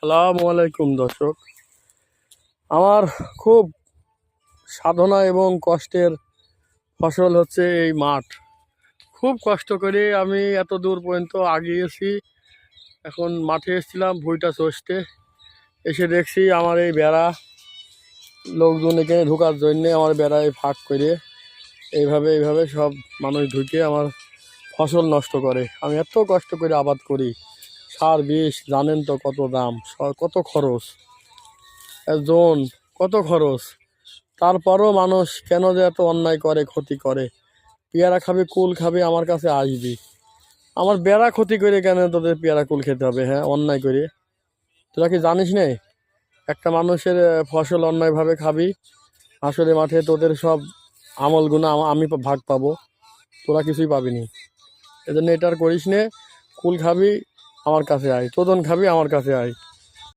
আসসালামু আলাইকুম দর্শক। আমার খুব সাধনা এবং কষ্টের ফসল হচ্ছে এই মাঠ। খুব কষ্ট করে আমি এত দূর পর্যন্ত আগিয়েছি। এখন মাঠে এসেছিলাম ভুঁইটা চষতে, এসে দেখছি আমার এই বেড়া, লোকজন এখানে ঢোকার জন্যে আমার বেড়ায় ফাঁক করে এইভাবে সব মানুষ ঢুকে আমার ফসল নষ্ট করে। আমি এত কষ্ট করে আবাদ করি, সার বিষ জানেন তো কত দাম, কত খরচ, জোন কত খরচ। তারপরও মানুষ কেন যে এত অন্যায় করে, ক্ষতি করে। পেয়ারা খাবে, কুল খাবে, আমার কাছে আসবি। আমার বেড়া ক্ষতি করে কেন তোদের পেয়ারা কুল খেতে হবে? হ্যাঁ, অন্যায় করে। তোরা কি জানিস নে একটা মানুষের ফসল অন্যায়ভাবে খাবি, আসলে মাঠে তোদের সব আমলগুলো আমি ভাগ পাবো, তোরা কিছুই পাবিনি। এজন্য এটা আর করিস নে। কুল খাবি আমার কাছে আয়, তোদন খাবি আমার কাছে আয়।